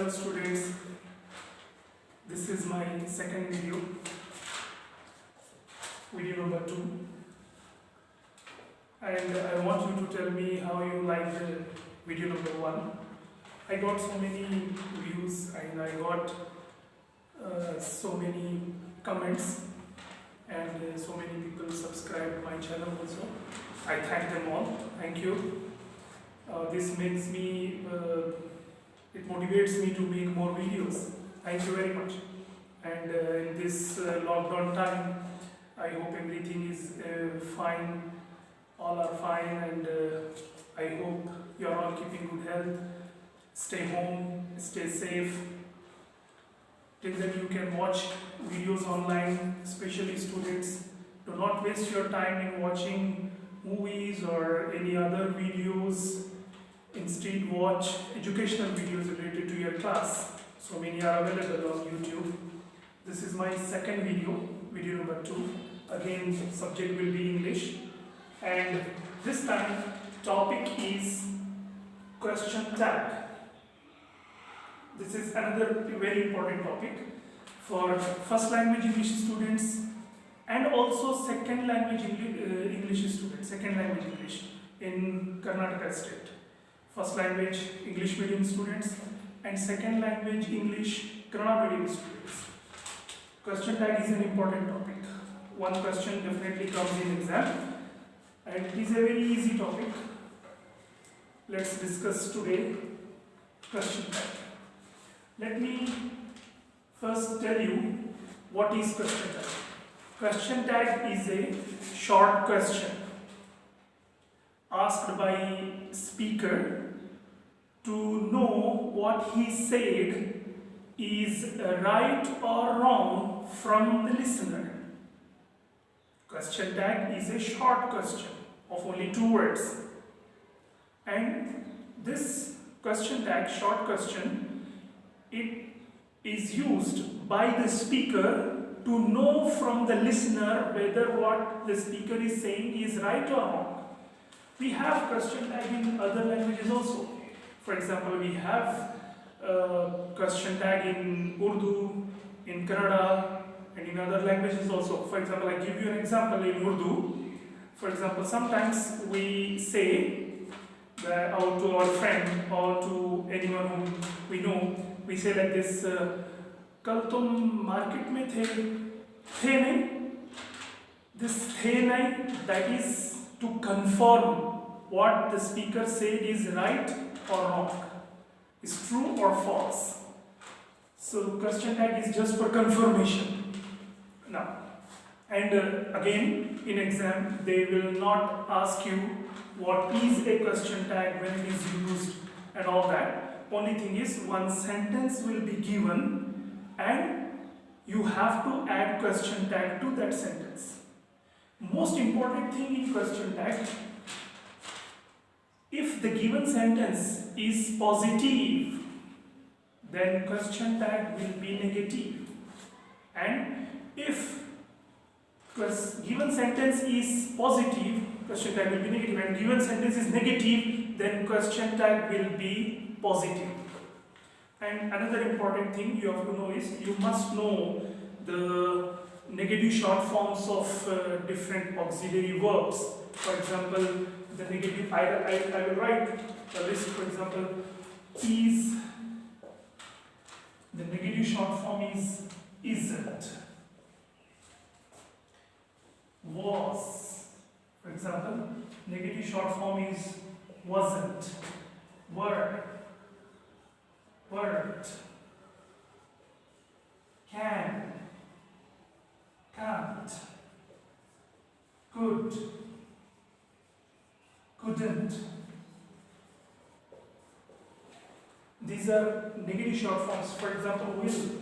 Hello students, this is my second video number 2, and I want you to tell me how you like the video number 1. I got so many views and I got so many comments, and so many people subscribed my channel also. I thank them all, thank you. This makes me it motivates me to make more videos. Thank you very much. And in this lockdown time, I hope everything is fine, all are fine, and I hope you are all keeping good health. Stay home, stay safe. Till then you can watch videos online, especially students. Do not waste your time in watching movies or any other videos. Instead, watch educational videos related to your class. So many are available on YouTube. This is my second video number 2. Again, subject will be English. And this time, topic is question tag. This is another very important topic for first language English students and also second language English students, second language English in Karnataka state. First language English medium students and second language English Kannada medium students. Question tag is an important topic. One question definitely comes in exam, and it is a very easy topic. Let's discuss today question tag. Let me first tell you what is question tag. Question tag is a short question asked by speaker to know what he said is right or wrong from the listener. Question tag is a short question of only 2 words, and this question tag, short question, it is used by the speaker to know from the listener whether what the speaker is saying is right or wrong. We have question tag in other languages also. For example, we have question tag in Urdu, in Kannada, and in other languages also. For example, I give you an example in Urdu. For example, sometimes we say that to our friend or to anyone whom we know, we say like this, "Kal tum market mein the nahi?" This the nahi, that is to confirm what the speaker said is right or wrong, is true or false. So question tag is just for confirmation. Now, and again in exam they will not ask you what is a question tag, when it is used and all that. Only thing is one sentence will be given and you have to add question tag to that sentence. Most important thing in question tag, if the given sentence is positive, then question tag will be negative. And if given sentence is positive, question tag will be negative, and given sentence is negative, then question tag will be positive. And another important thing you have to know is you must know the negative short forms of different auxiliary verbs. For example, the negative, I will write a list. For example, is, the negative short form is isn't. Was, for example, negative short form is wasn't. Were, weren't. Can, can't. Could, couldn't. These are negative short forms. For example, will.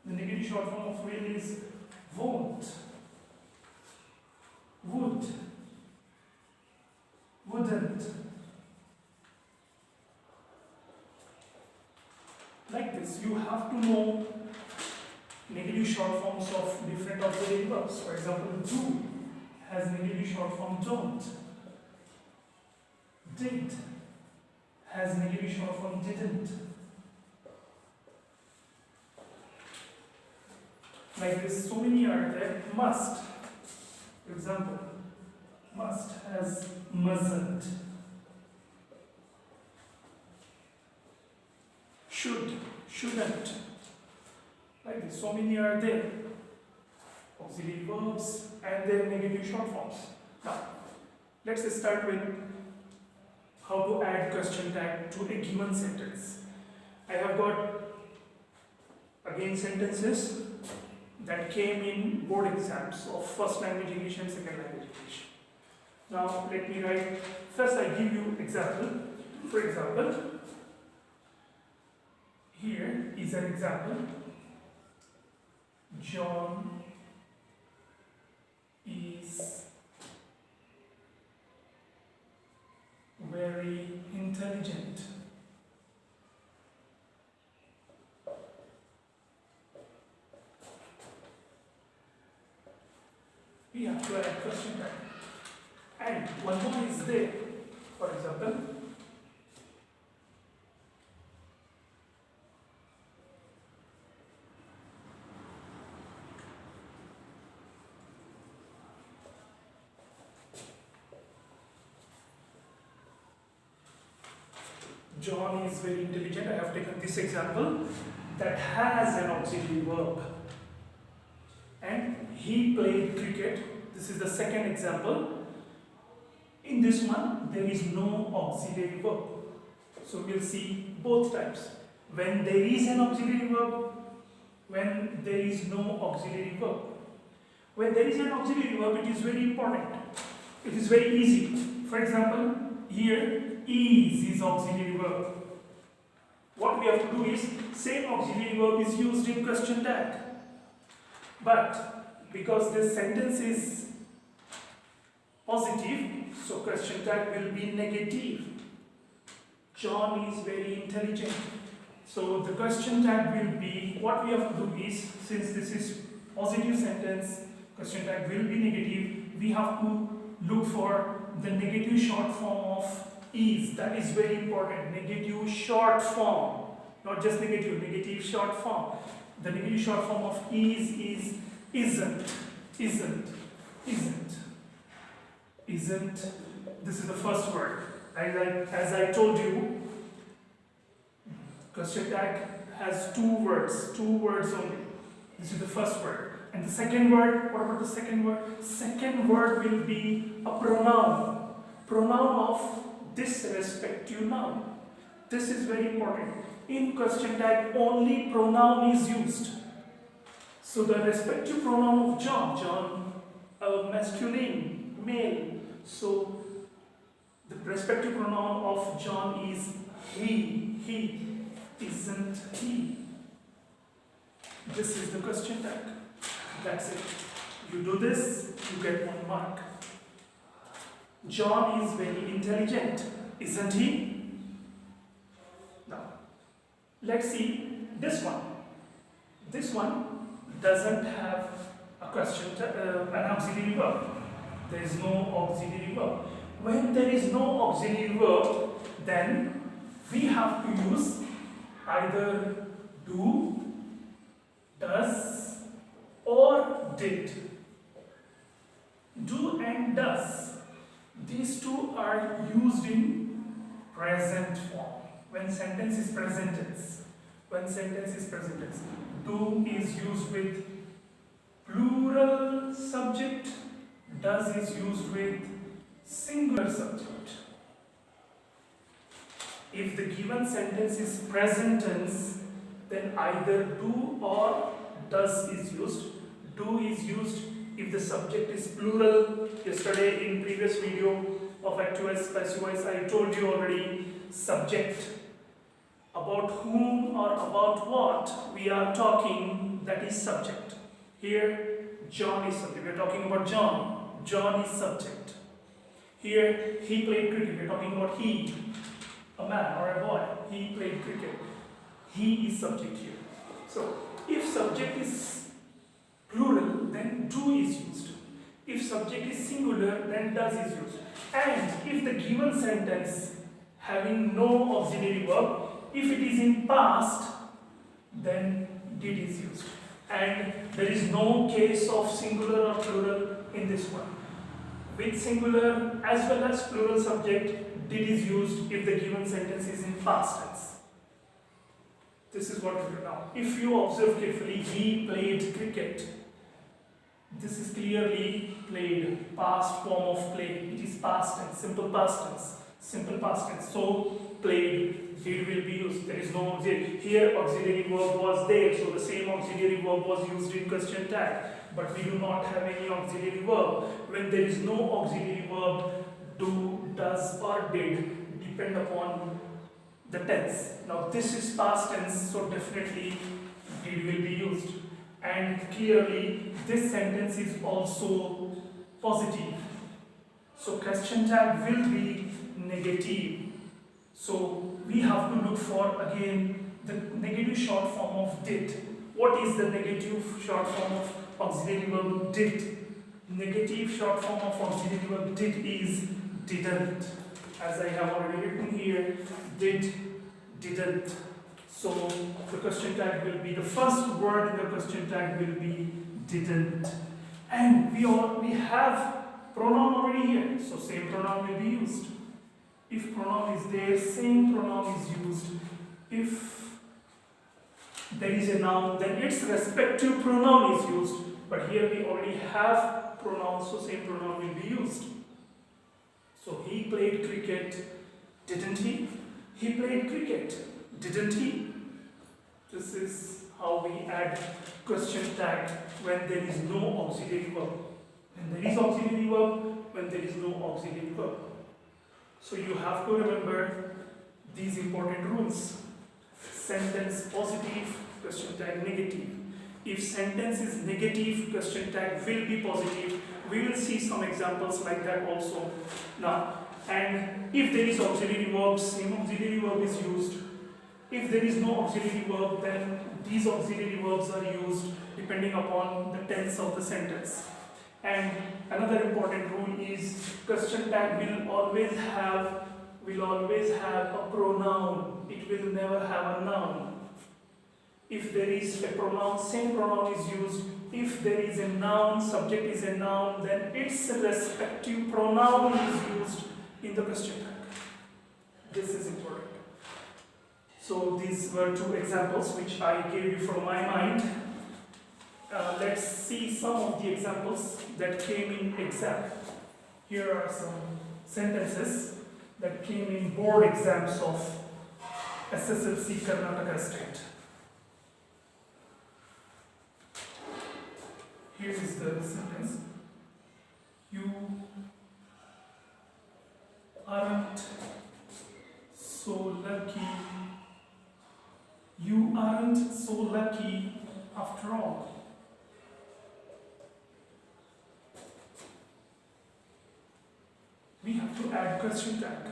The negative short form of will is won't, would, wouldn't. Like this, you have to know negative short forms of different auxiliary verbs. For example, do has negative short form don't. Did has negative short form didn't. Like this, so many are there. Must, for example, must has mustn't. Should, shouldn't. Like this, so many are there. Auxiliary verbs and their negative short forms. Now, let's start with how to add question tag to a given sentence. I have got again sentences that came in board exams of first language English and second language English. Now let me write, first I give you example. For example, here is an example. John is very intelligent. We have to add question tag. And one more is there. For example, John is very intelligent. I have taken this example that has an auxiliary verb. And he played cricket. This is the second example. In this one, there is no auxiliary verb. So we'll see both types. When there is an auxiliary verb, when there is no auxiliary verb. When there is an auxiliary verb, it is very important. It is very easy. For example, here is auxiliary verb. What we have to do is, same auxiliary verb is used in question tag. But because this sentence is positive, so question tag will be negative. John is very intelligent. So the question tag will be, what we have to do is, since this is positive sentence, question tag will be negative, we have to look for the negative short form of is. That is very important. Negative short form. Not just negative, negative short form. The negative short form of is isn't, isn't, isn't, isn't. This is the first word. As I told you, question tag has two words only. This is the first word. And the second word, what about the second word? Second word will be a pronoun. Pronoun of this respective noun. This is very important. In question tag, only pronoun is used. So the respective pronoun of John, masculine, male. So the respective pronoun of John is he, isn't he. This is the question tag. That's it. You do this, you get 1 mark. John is very intelligent, isn't he? Now, let's see this one. This one doesn't have a question, an auxiliary verb. There is no auxiliary verb. When there is no auxiliary verb, then we have to use either do, does, or did. Do and does. These two are used in present form. When sentence is present tense. When sentence is present tense. Do is used with plural subject. Does is used with singular subject. If the given sentence is present tense, then either do or does is used. Do is used if the subject is plural. Yesterday in previous video of active voice, passive voice, I told you already, subject, about whom or about what we are talking, that is subject. Here John is subject. We are talking about John. John is subject. Here he played cricket. We are talking about he, a man or a boy. He played cricket. He is subject here. So if subject is plural, then do is used. If subject is singular, then does is used. And if the given sentence having no auxiliary verb, if it is in past, then did is used. and there is no case of singular or plural in this one. With singular as well as plural subject, did is used if the given sentence is in past tense. This is what we do now. If you observe carefully, he played cricket. This is clearly played, past form of play. It is past tense, simple past tense. Simple past tense. So, played, did will be used. There is no auxiliary. Here, auxiliary verb was there, so the same auxiliary verb was used in question tag. But we do not have any auxiliary verb. When there is no auxiliary verb, do, does, or did depend upon the tense. Now, this is past tense, so definitely did will be used. And clearly, this sentence is also positive. So, question tag will be negative. So, we have to look for again the negative short form of did. What is the negative short form of auxiliary verb did? Negative short form of auxiliary verb did is didn't. As I have already written here, did, didn't. So the question tag will be, the first word in the question tag will be didn't. And we have pronoun already here, so same pronoun will be used. If pronoun is there, same pronoun is used. If there is a noun, then its respective pronoun is used. But here we already have pronouns, so same pronoun will be used. So he played cricket, didn't he? He played cricket, didn't he? This is how we add question tag when there is no auxiliary verb. When there is auxiliary verb, when there is no auxiliary verb. So you have to remember these important rules. Sentence positive, question tag negative. If sentence is negative, question tag will be positive. We will see some examples like that also now. And if there is auxiliary verb, same auxiliary verb is used. If there is no auxiliary verb, then these auxiliary verbs are used depending upon the tense of the sentence. And another important rule is question tag will always have a pronoun. It will never have a noun. If there is a pronoun, same pronoun is used. If there is a noun, subject is a noun, then its respective pronoun is used in the question tag. This is important. So these were two examples which I gave you from my mind. Let's see some of the examples that came in exam. Here are some sentences that came in board exams of SSLC Karnataka State. Here is the sentence. You aren't so lucky. You aren't so lucky after all. We have to add question tag.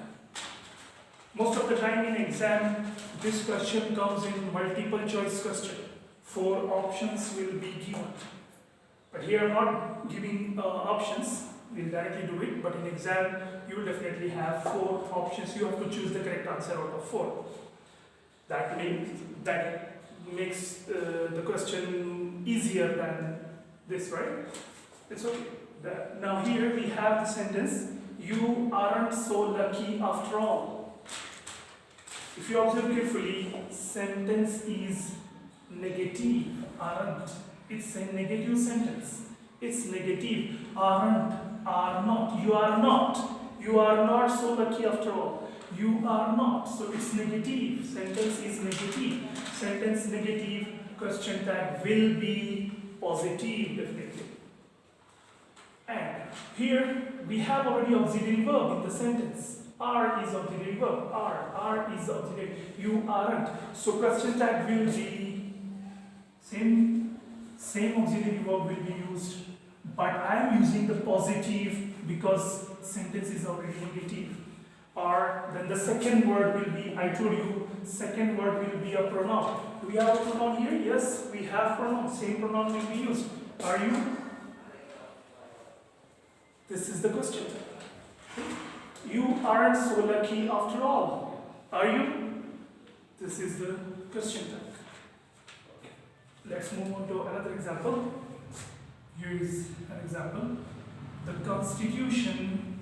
Most of the time in exam, this question comes in multiple choice question. 4 options will be given. But here I'm not giving options, we'll directly do it, but in exam you will definitely have 4 options. You have to choose the correct answer out of 4. That makes the question easier than this, right? It's okay. Now here we have the sentence, you aren't so lucky after all. If you observe carefully, sentence is negative, aren't. It's a negative sentence. It's negative. Aren't, are not. You are not. You are not so lucky after all. You are not. So it's negative. Sentence is negative. Sentence negative. Question tag will be positive, definitely. And here we have already auxiliary verb in the sentence. Are is auxiliary verb. Are is auxiliary. You aren't. So question tag will be same auxiliary verb will be used, but I am using the positive because sentence is already negative. Or then the second word will be, I told you, second word will be a pronoun. Do we have a pronoun here? Yes, we have pronoun. Same pronoun will be used. Are you? This is the question. You aren't so lucky after all. Are you? This is the question tag. Let's move on to another example. Here is an example. The Constitution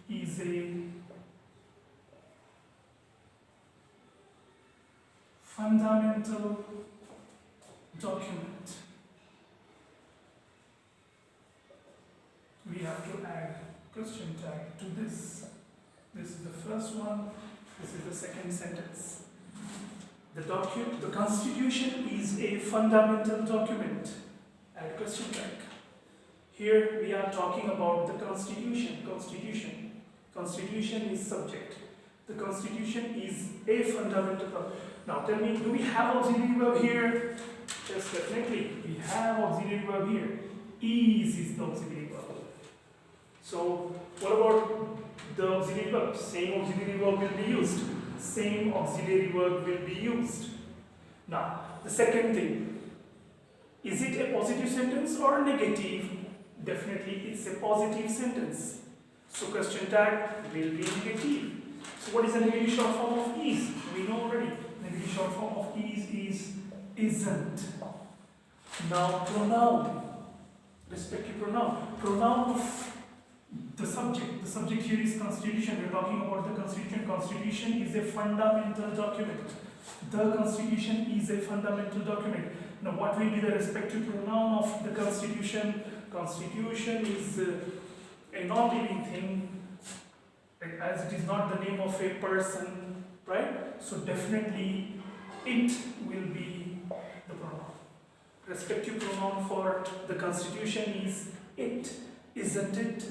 is a fundamental document. We have to add question tag to this. This is the first one. This is the second sentence. The Constitution is a fundamental document. Add question tag. Here we are talking about the Constitution. Constitution is subject. The Constitution is a fundamental document. Now tell me, do we have auxiliary verb here? Yes, definitely. We have auxiliary verb here. Is the auxiliary verb. So what about the auxiliary verb? Same auxiliary verb will be used. Same auxiliary verb will be used. Now, the second thing, is it a positive sentence or negative? Definitely it's a positive sentence. So question tag will be negative. So what is the negative short form of is? We know already. Negative short form of is isn't. Now pronoun. Respective pronoun. Pronoun of the subject. The subject here is Constitution. We are talking about the Constitution. Constitution is a fundamental document. The Constitution is a fundamental document. Now what will be the respective pronoun of the Constitution? Constitution is a non-living thing, as it is not the name of a person, right? So definitely it will be the pronoun. Respective pronoun for the Constitution is it, isn't it?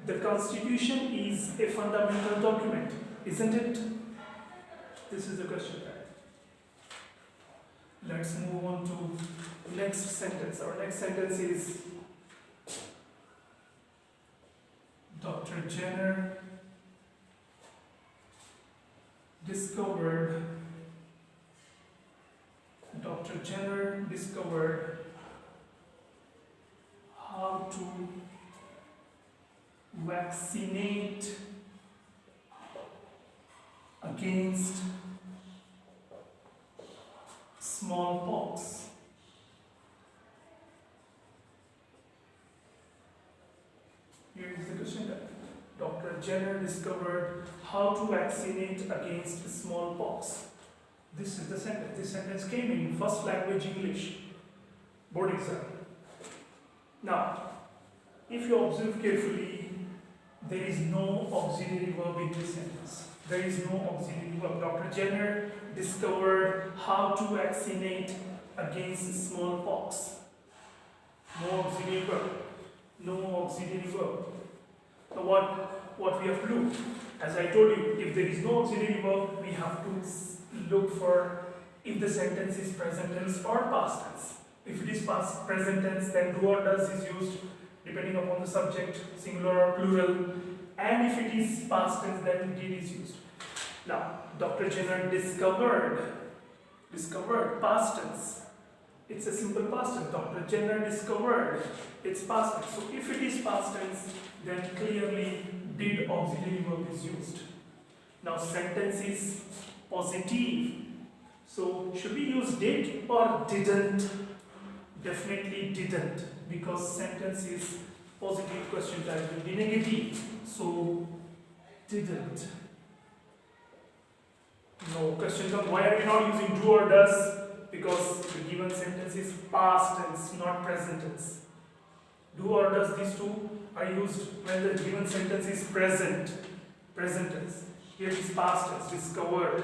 The Constitution is a fundamental document, isn't it? This is the question tag. Let's move on to next sentence. Our next sentence is Dr. Jenner discovered how to vaccinate against smallpox. Here is the question tag. Dr. Jenner discovered how to vaccinate against smallpox. This is the sentence. This sentence came in first language English board exam. Now, if you observe carefully, there is no auxiliary verb in this sentence. There is no auxiliary verb. Dr. Jenner discovered how to vaccinate against smallpox. No auxiliary verb. No auxiliary verb. Now what we have to do? As I told you, if there is no auxiliary verb, we have to look for if the sentence is present tense or past tense. If it is present tense, then do or does is used depending upon the subject, singular or plural. And if it is past tense, then did is used. Now, Dr. Jenner discovered, past tense. It's a simple past tense. Dr. Jenner discovered, it's past tense. So if it is past tense, then clearly did auxiliary verb is used. Now sentence is positive. So should we use did or didn't? Definitely didn't, because sentence is positive, question tag will be negative. So didn't. No, question tag, why are we not using do or does? Because the given sentence is past tense, not present tense. Do or does, these two are used when the given sentence is present tense. Here it is past tense, discovered,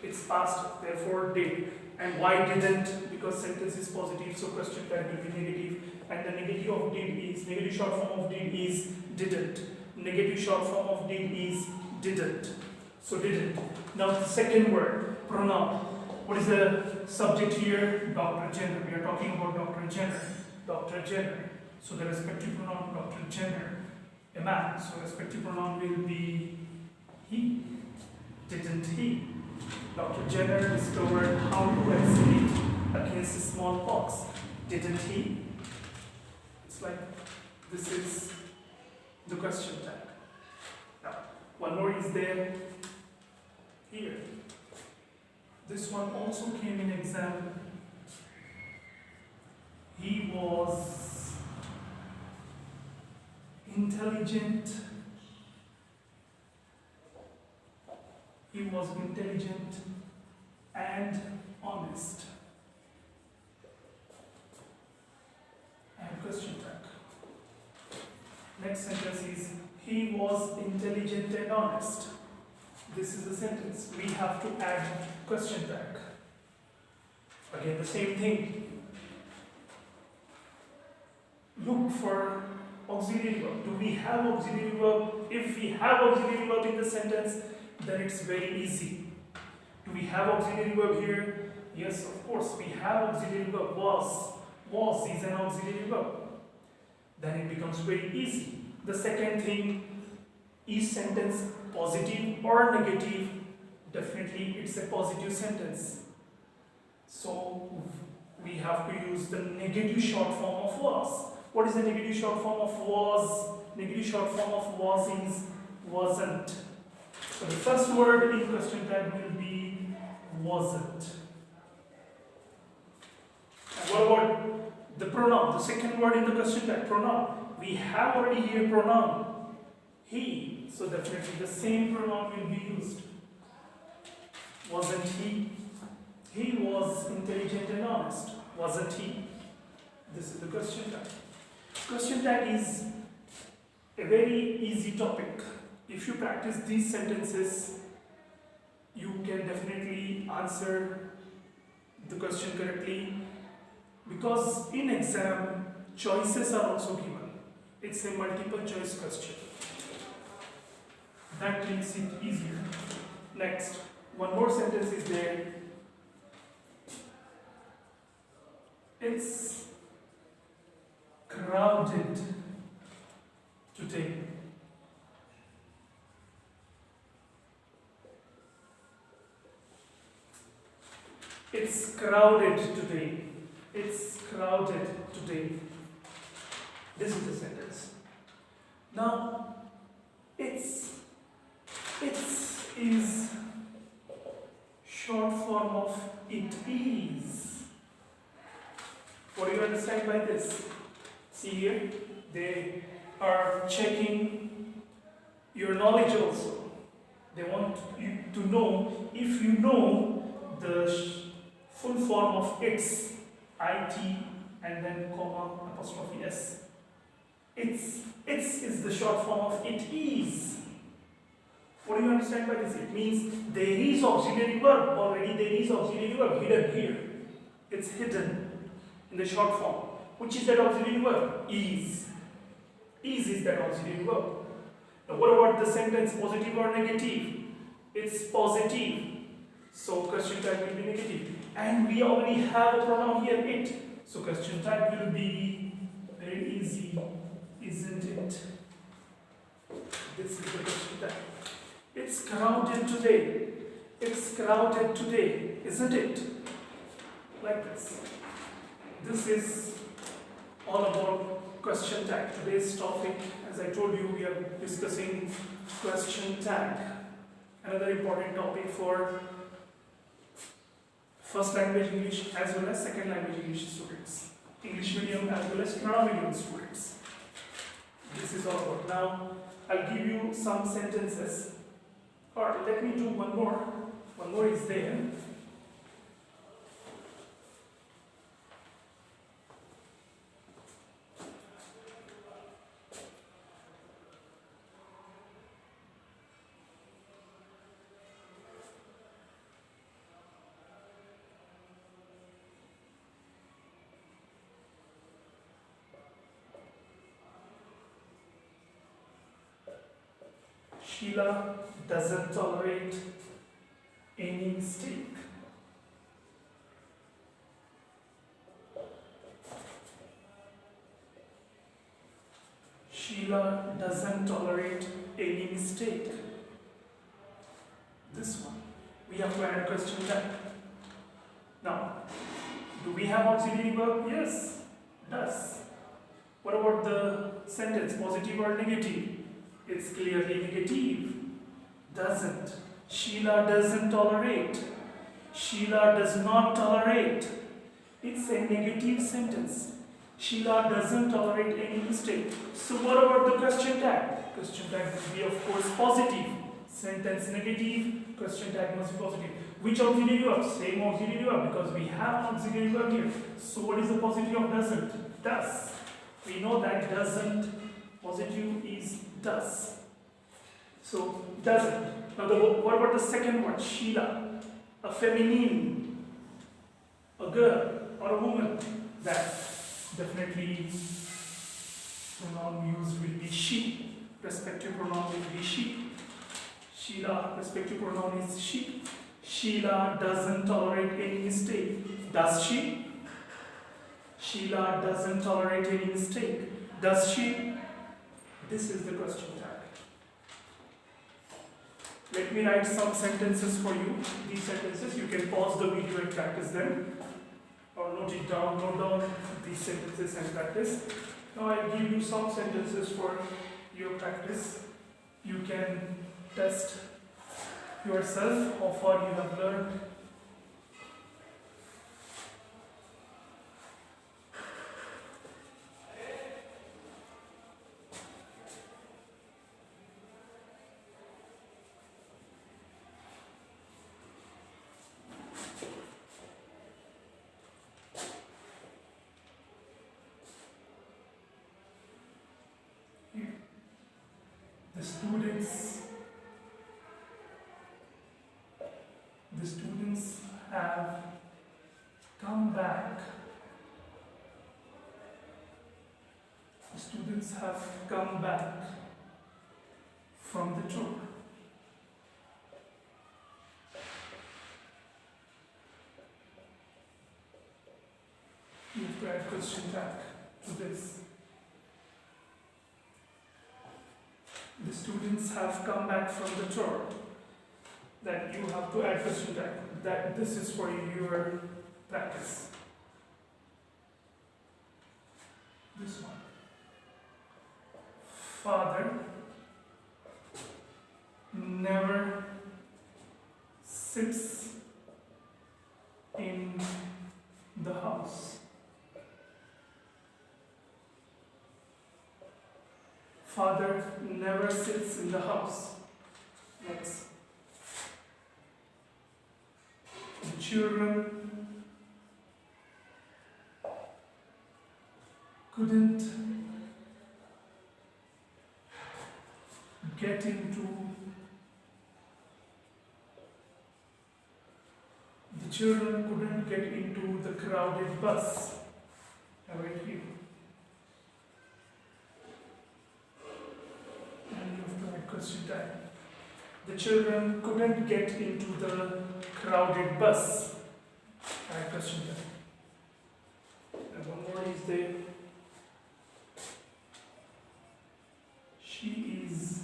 it's past tense, therefore did. And why didn't? Because sentence is positive, so question tag will be negative. And the negative of did is, negative short form of did is didn't. Negative short form of did is didn't. So didn't. Now the second word, pronoun. What is the subject here? Dr. Jenner. We are talking about Dr. Jenner. Dr. Jenner. So the respective pronoun, Dr. Jenner. A man. So respective pronoun will be he. Didn't he? Dr. Jenner discovered how to vaccinate against smallpox. Didn't he? It's like this is the question tag. Now, one more is there. here. This one also came in exam. He was intelligent. He was intelligent and honest. And question tag. Next sentence is, he was intelligent and honest. This is the sentence. We have to add question tag. Again, the same thing. Look for auxiliary verb. Do we have auxiliary verb? If we have auxiliary verb in the sentence, then it's very easy. Do we have auxiliary verb here? Yes, of course, we have auxiliary verb. Was. Was is an auxiliary verb. Then it becomes very easy. The second thing, is sentence positive or negative? Definitely it's a positive sentence. So we have to use the negative short form of was. What is the negative short form of was? Negative short form of was is wasn't. So the first word in question tag will be wasn't. And what about the pronoun? The second word in the question tag, pronoun. We have already here pronoun, he. So definitely the same pronoun will be used. Wasn't he? He was intelligent and honest. Wasn't he? This is the question tag. Question tag is a very easy topic. If you practice these sentences, you can definitely answer the question correctly, because in exam, choices are also given. It's a multiple choice question. That makes it easier. Next, one more sentence is there. It's crowded today. It's crowded today. It's crowded today. This is the sentence. Now, it's is short form of it is. What do you understand by this? See here, they are checking your knowledge also. They want you to know if you know the full form of its, it, and then comma, apostrophe s. Its is the short form of it is. What do you understand by this? It means there is auxiliary verb. Already there is auxiliary verb hidden here. It's hidden in the short form. Which is that auxiliary verb? Is. Is that auxiliary verb. Now what about the sentence, positive or negative? It's positive. So question tag will be negative. And we already have a pronoun here, it. So question tag will be very easy, isn't it? This is the question tag. It's crowded today. It's crowded today, isn't it? Like this. This is all about question tag. Today's topic, as I told you, we are discussing question tag. Another important topic for first language English as well as second language English students. English medium as well as non-medium students. This is all about. Now, I'll give you some sentences. Or let me do one more. One more is there. Sheila doesn't tolerate any mistake. Sheila doesn't tolerate any mistake. This one. We have to add question tag. Now, do we have auxiliary verb? Yes, does. What about the sentence, positive or negative? It's clearly negative. Doesn't. Sheila doesn't tolerate. Sheila does not tolerate. It's a negative sentence. Sheila doesn't tolerate any mistake. So what about the question tag? Question tag will be of course positive. Sentence negative, question tag must be positive. Which auxiliary verb? Same auxiliary verb because we have an auxiliary verb here. So what is the positive of doesn't? Does. We know that doesn't, positive is does. So doesn't. Now what about the second word? Sheila. A feminine, a girl or a woman. That definitely pronoun used will be she. Respective pronoun will be she. Sheila, respective pronoun is she. Sheila doesn't tolerate any mistake. Does she? Sheila doesn't tolerate any mistake. Does she? This is the question tag. Let me write some sentences for you. These sentences, you can pause the video and practice them. Or note it down, note down these sentences and practice. Now I'll give you some sentences for your practice. You can test yourself how far you have learned. The students have come back. The students have come back from the tour. You have to add question tag to this. The students have come back from the tour. That you have to add question tag. That this is for your practice. This one. Father never sits in the house. Father never sits in the house. Next. The children couldn't get into the crowded bus. Now wait here. And you have to add question tag. The children couldn't get into the crowded bus. Add question tag. And one more is there. She is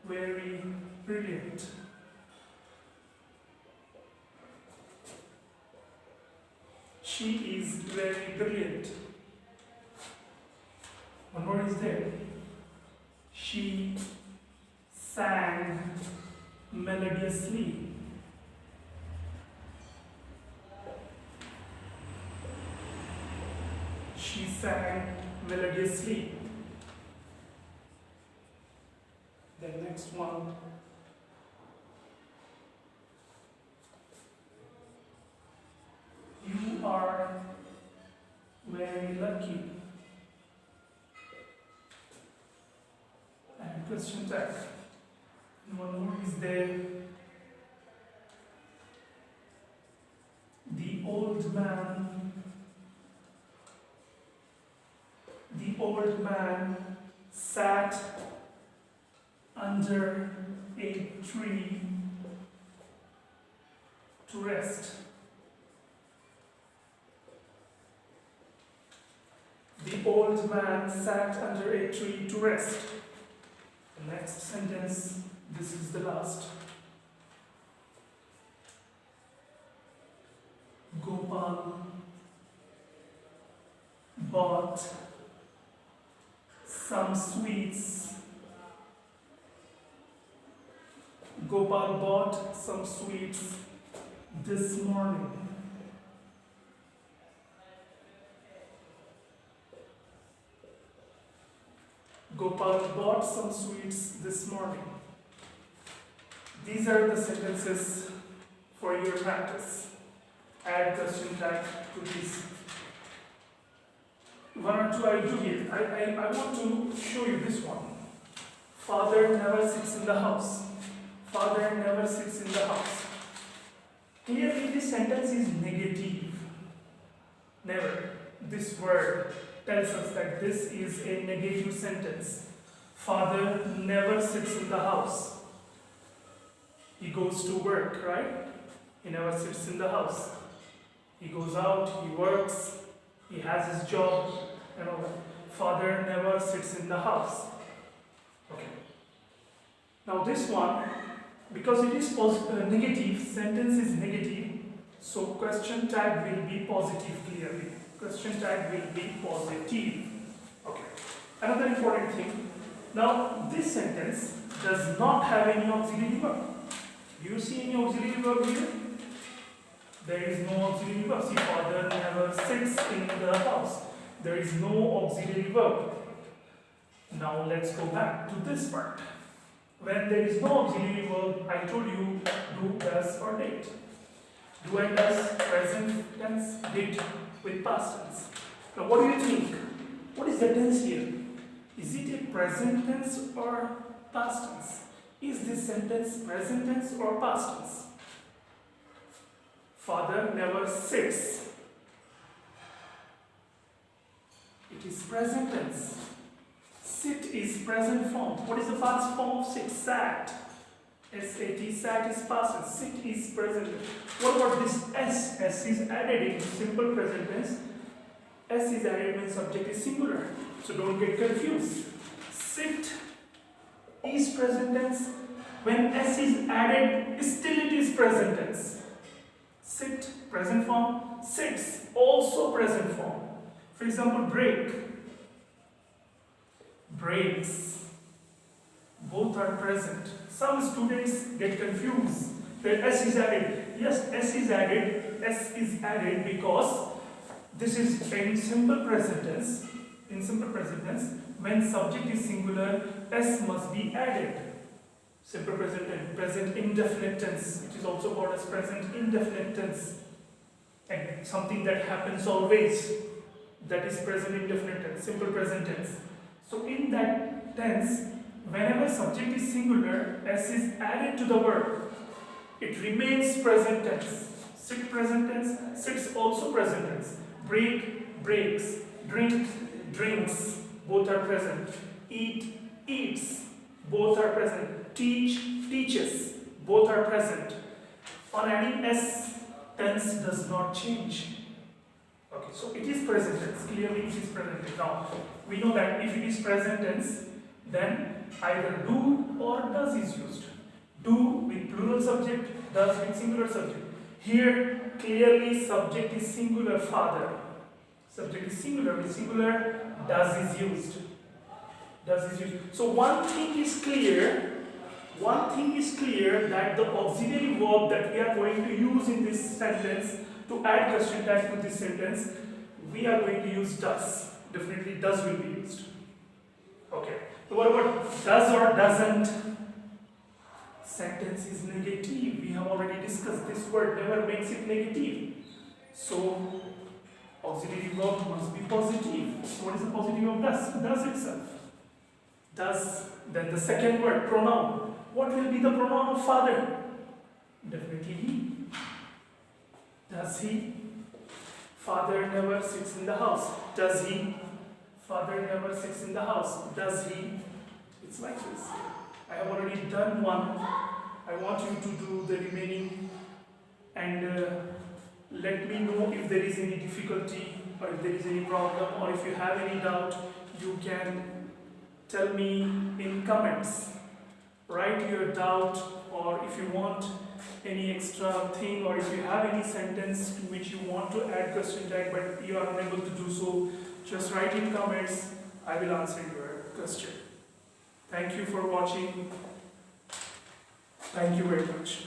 very brilliant. She is very brilliant. One more is there. She sang melodiously. She sang melodiously. The next one. You are very lucky. And question tag. And one more is there. The old man sat under a tree to rest. The old man sat under a tree to rest. The next sentence, this is the last. Gopal bought some sweets. Gopal bought some sweets this morning. Gopal bought some sweets this morning. These are the sentences for your practice. Add question tag to these. One or two I do here. I want to show you this one. Father never sits in the house. Father never sits in the house. Clearly this sentence is negative. Never. This word tells us that this is a negative sentence. Father never sits in the house. He goes to work, right? He never sits in the house. He goes out, he works, he has his job, and all that. Father never sits in the house. Okay. Now this one, because it is negative, sentence is negative, so question tag will be positive clearly. Question tag will be positive. Okay. Another important thing. Now this sentence does not have any auxiliary verb. Do you see any auxiliary verb here? There is no auxiliary verb. See, father never sits in the house. There is no auxiliary verb. Now let's go back to this part. When there is no auxiliary verb, I told you do, does, or did. Do and does, present tense, did with past tense. Now what do you think? What is the tense here? Is it a present tense or past tense? Is this sentence present tense or past tense? Father never sits. It is present tense. Sit is present form. What is the past form of sit? Sat. S-A-T, sat is past tense. Sit is present tense. What about this S? S is added in simple present tense. S is added when subject is singular. So don't get confused. Sit is present tense. When S is added, still it is present tense. Sit, present form. Sits, also present form. For example, break. Breaks. Both are present. Some students get confused that S is added. Yes, S is added. S is added because this is in simple present tense. In simple present tense, when subject is singular, S must be added. Simple present tense, present indefinite tense, which is also called as present indefinite tense. And something that happens always, that is present indefinite tense, simple present tense. So in that tense, whenever subject is singular, S is added to the verb. It remains present tense. Sit, present tense. Sits, also present tense. Break, breaks. Drink, drinks. Both are present. Eat, eats. Both are present. Teach, teaches. Both are present. On adding S, tense does not change. Okay, so it is present tense. Clearly it is present tense. Now, we know that if it is present tense, then either do or does is used. Do with plural subject, does with singular subject. Here, clearly subject is singular, father. Subject is singular, with singular, does is used. Does is used. So one thing is clear that the auxiliary verb that we are going to use in this sentence to add question tag to this sentence, we are going to use does. Definitely does will be used. Okay. So what about does or doesn't? Sentence is negative. We have already discussed this word never makes it negative. So auxiliary verb must be positive. So what is the positive of does? Does itself. Does, then the second word, pronoun. What will be the pronoun of father? Definitely he. Does he? Father never sits in the house. Does he? Father never sits in the house. Does he? It's like this. I have already done one. I want you to do the remaining and let me know if there is any difficulty or if there is any problem, or if you have any doubt, you can tell me in comments. Write your doubt, or if you want any extra thing, or if you have any sentence to which you want to add question tag but you are unable to do so, just write in comments. I will answer your question. Thank you for watching. Thank you very much.